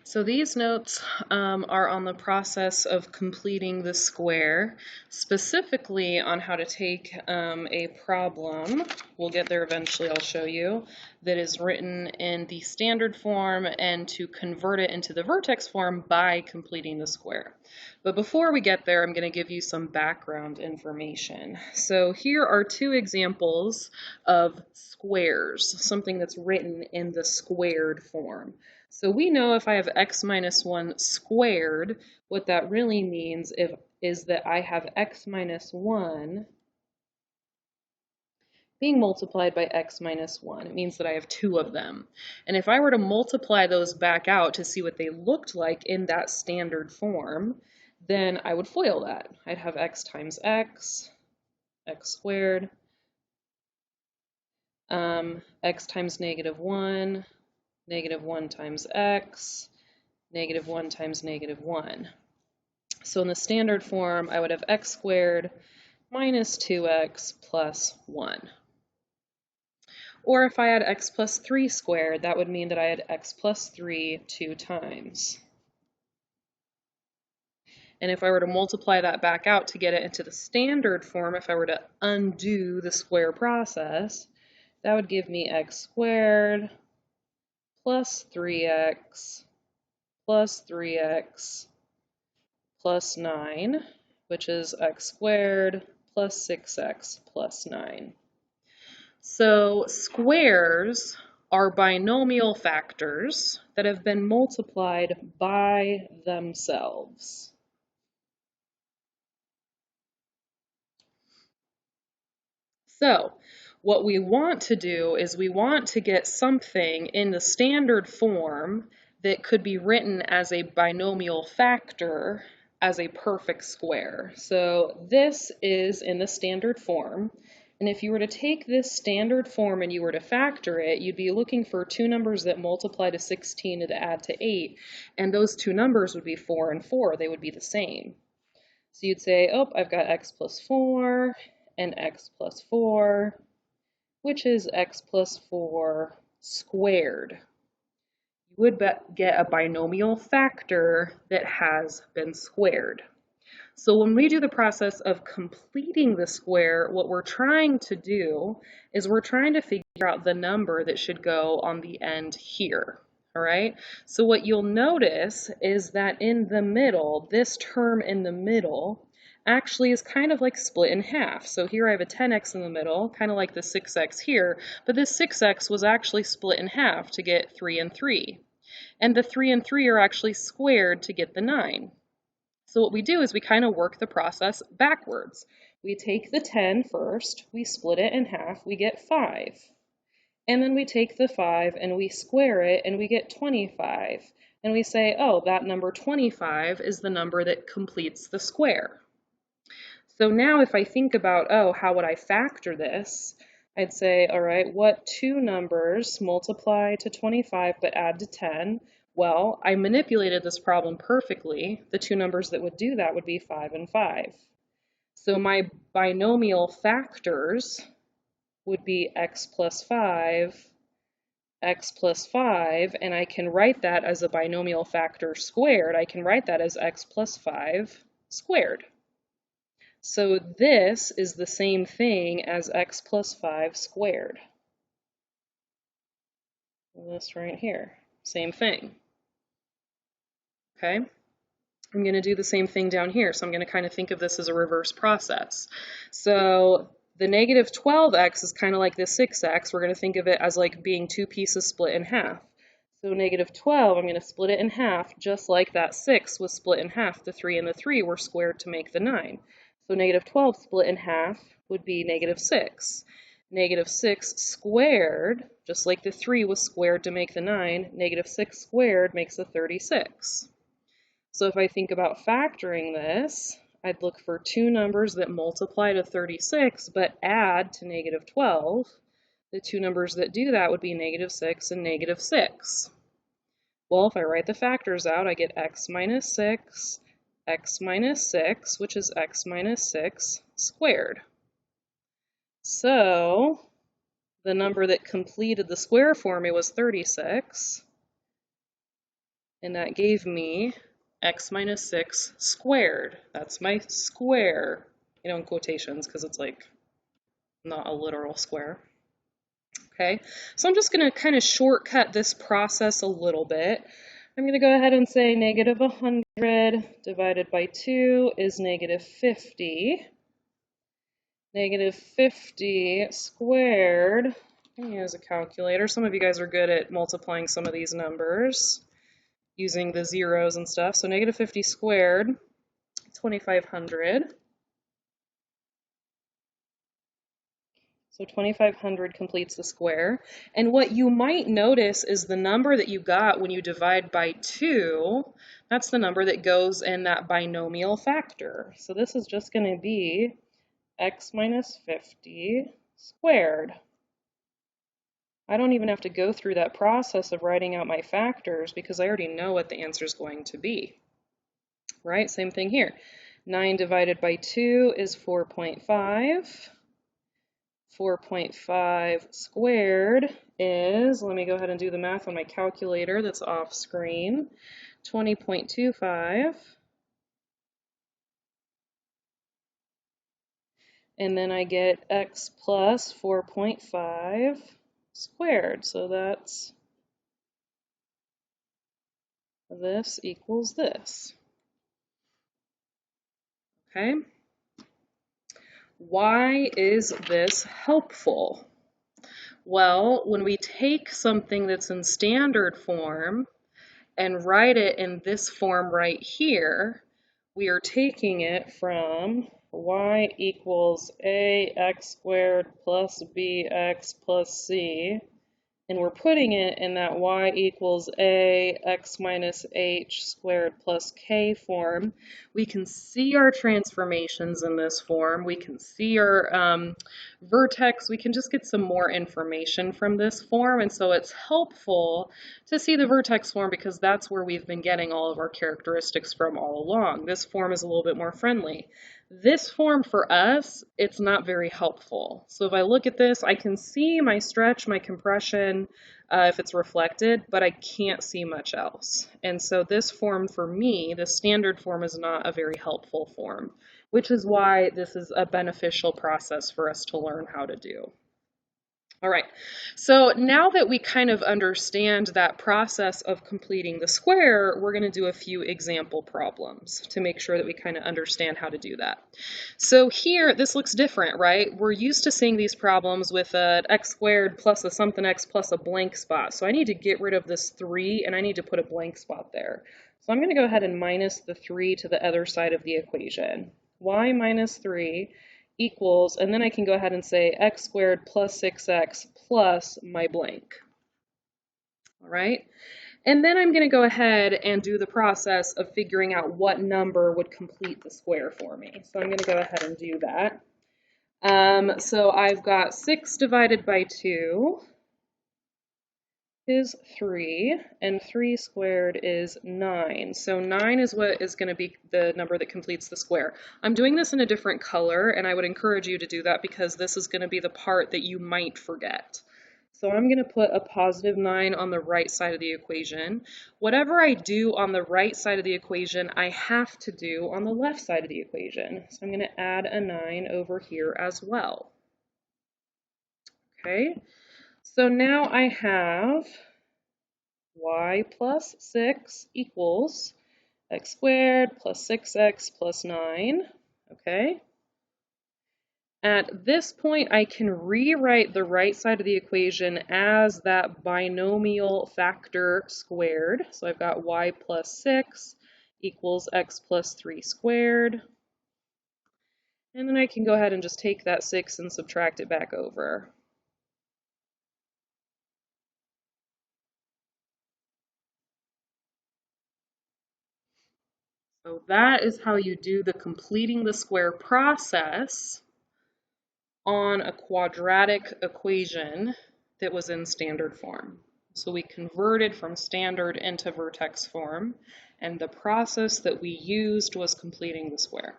So these notes are on the process of completing the square, specifically on how to take a problem, we'll get there eventually, I'll show you, that is written in the standard form and to convert it into the vertex form by completing the square. But before we get there, I'm going to give you some background information. So here are two examples of squares, something that's written in the squared form. So we know if I have x minus 1 squared, what that really means is that I have x minus 1 being multiplied by x minus 1. It means that I have two of them. And if I were to multiply those back out to see what they looked like in that standard form, then I would FOIL that. I'd have x times x squared, x times negative 1 times x, negative 1 times negative 1. So in the standard form, I would have x squared minus 2x plus 1. Or if I had x plus 3 squared, that would mean that I had x plus 3 2 times. And if I were to multiply that back out to get it into the standard form, if I were to undo the square process, that would give me x squared plus 3x plus 3x plus 9, which is x squared plus 6x plus 9. So squares are binomial factors that have been multiplied by themselves. So what we want to do is we want to get something in the standard form that could be written as a binomial factor as a perfect square. So this is in the standard form. And if you were to take this standard form and you were to factor it, you'd be looking for two numbers that multiply to 16 and add to 8. And those two numbers would be 4 and 4. They would be the same. So you'd say, oh, I've got x plus 4 and x plus 4, which is x plus 4 squared. You would get a binomial factor that has been squared. So when we do the process of completing the square, what we're trying to do is we're trying to figure out the number that should go on the end here. All right, so what you'll notice is that in the middle, this term in the middle actually is kind of like split in half. So here I have a 10x in the middle, kind of like the 6x here, but this 6x was actually split in half to get 3 and 3. And the 3 and 3 are actually squared to get the 9. So what we do is we kind of work the process backwards. We take the 10 first, we split it in half, we get 5. And then we take the 5 and we square it and we get 25. And we say, oh, that number 25 is the number that completes the square. So now if I think about, oh, how would I factor this? I'd say, all right, what two numbers multiply to 25 but add to 10? Well, I manipulated this problem perfectly. The two numbers that would do that would be 5 and 5. So my binomial factors would be x plus 5, and I can write that as a binomial factor squared. I can write that as x plus 5 squared. So this is the same thing as x plus 5 squared. This right here, same thing. Okay, I'm going to do the same thing down here. So I'm going to kind of think of this as a reverse process. So the negative 12x is kind of like the 6x. We're going to think of it as like being two pieces split in half. So negative 12, I'm going to split it in half just like that 6 was split in half. The 3 and the 3 were squared to make the 9. So negative 12 split in half would be negative 6. Negative 6 squared, just like the 3 was squared to make the 9, negative 6 squared makes a 36. So if I think about factoring this, I'd look for two numbers that multiply to 36 but add to negative 12. The two numbers that do that would be negative 6 and negative 6. Well, if I write the factors out, I get x minus 6, which is x minus 6 squared. So the number that completed the square for me was 36. and that gave me x minus 6 squared. That's my square, you know, in quotations, because it's like not a literal square. Okay, so I'm just going to kind of shortcut this process a little bit. I'm going to go ahead and say negative 100 divided by 2 is negative 50. Negative 50 squared, I'm going to use a calculator. Some of you guys are good at multiplying some of these numbers using the zeros and stuff. So negative 50 squared, 2,500. So 2,500 completes the square. And what you might notice is the number that you got when you divide by 2, that's the number that goes in that binomial factor. So this is just going to be x minus 50 squared. I don't even have to go through that process of writing out my factors because I already know what the answer is going to be. Right? Same thing here. 9 divided by 2 is 4.5. 4.5 squared is, let me go ahead and do the math on my calculator that's off screen, 20.25. And then I get x plus 4.5 squared. So that's this equals this. Okay. Why is this helpful? Well, when we take something that's in standard form and write it in this form right here, we are taking it from y equals ax squared plus bx plus c, and we're putting it in that y equals ax minus h squared plus k form. We can see our transformations in this form. We can see our vertex. We can just get some more information from this form, and so it's helpful to see the vertex form because that's where we've been getting all of our characteristics from all along. This form is a little bit more friendly. This form for us, it's not very helpful. So if I look at this, I can see my stretch, my compression, if it's reflected, but I can't see much else. And so this form for me, the standard form, is not a very helpful form, which is why this is a beneficial process for us to learn how to do. All right, so now that we kind of understand that process of completing the square, we're going to do a few example problems to make sure that we kind of understand how to do that. So here, this looks different, right? We're used to seeing these problems with an x squared plus a something x plus a blank spot. So I need to get rid of this 3 and I need to put a blank spot there. So I'm going to go ahead and minus the 3 to the other side of the equation. Y minus 3 equals, and then I can go ahead and say x squared plus 6x plus my blank. All right, and then I'm going to go ahead and do the process of figuring out what number would complete the square for me. So I'm going to go ahead and do that. So I've got 6 divided by 2 is 3, and 3 squared is 9. So 9 is what is going to be the number that completes the square. I'm doing this in a different color, and I would encourage you to do that because this is going to be the part that you might forget. So I'm going to put a positive 9 on the right side of the equation. Whatever I do on the right side of the equation, I have to do on the left side of the equation. So I'm going to add a 9 over here as well. Okay. So now I have y plus 6 equals x squared plus 6x plus 9, okay? At this point, I can rewrite the right side of the equation as that binomial factor squared. So I've got y plus 6 equals x plus 3 squared. And then I can go ahead and just take that 6 and subtract it back over. So that is how you do the completing the square process on a quadratic equation that was in standard form. So we converted from standard into vertex form, and the process that we used was completing the square.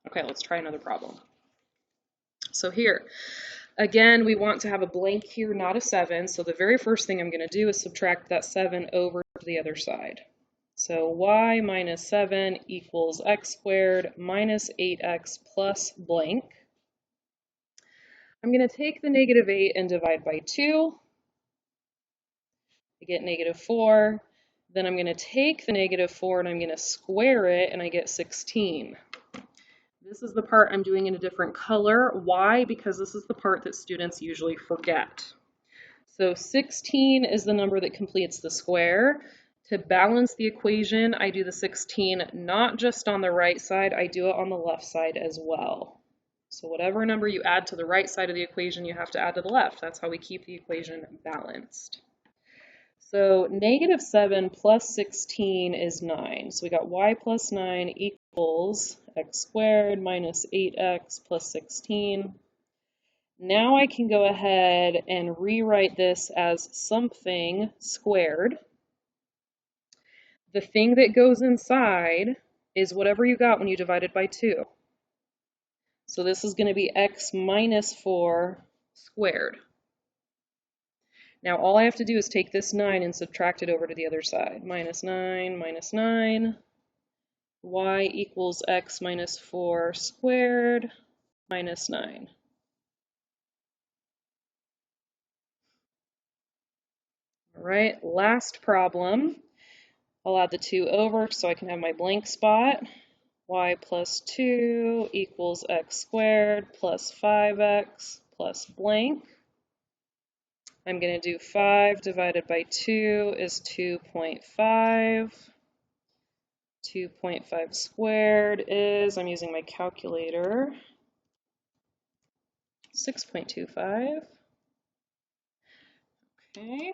Okay, let's try another problem. So here, again, we want to have a blank here, not a 7. So the very first thing I'm going to do is subtract that 7 over to the other side. So y minus 7 equals x squared minus 8x plus blank. I'm going to take the negative 8 and divide by 2. I get negative 4. Then I'm going to take the negative 4 and I'm going to square it, and I get 16. This is the part I'm doing in a different color. Why? Because this is the part that students usually forget. So 16 is the number that completes the square. To balance the equation, I do the 16 not just on the right side, I do it on the left side as well. So whatever number you add to the right side of the equation, you have to add to the left. That's how we keep the equation balanced. So negative 7 plus 16 is 9. So we got y plus 9 equals x squared minus 8x plus 16. Now I can go ahead and rewrite this as something squared. The thing that goes inside is whatever you got when you divided by 2. So this is going to be x minus 4 squared. Now all I have to do is take this 9 and subtract it over to the other side. Minus 9, y equals x minus 4 squared minus 9. All right, last problem. I'll add the 2 over so I can have my blank spot. Y plus 2 equals x squared plus 5x plus blank. I'm going to do 5 divided by 2 is 2.5. 2.5 squared is, I'm using my calculator, 6.25. Okay,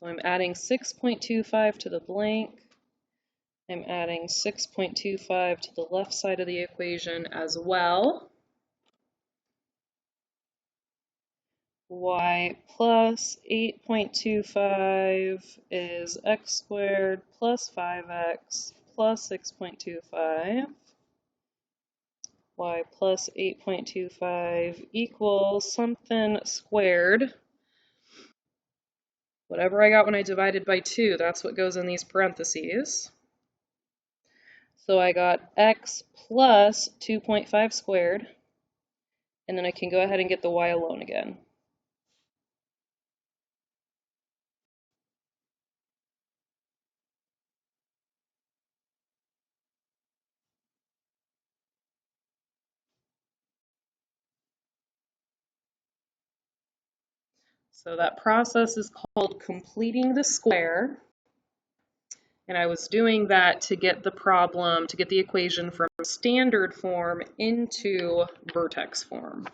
so I'm adding 6.25 to the blank. I'm adding 6.25 to the left side of the equation as well. Y plus 8.25 is x squared plus 5x plus 6.25. Y plus 8.25 equals something squared. Whatever I got when I divided by 2, that's what goes in these parentheses. So I got x plus 2.5 squared, and then I can go ahead and get the y alone again. So that process is called completing the square. And I was doing that to get the problem, to get the equation from standard form into vertex form.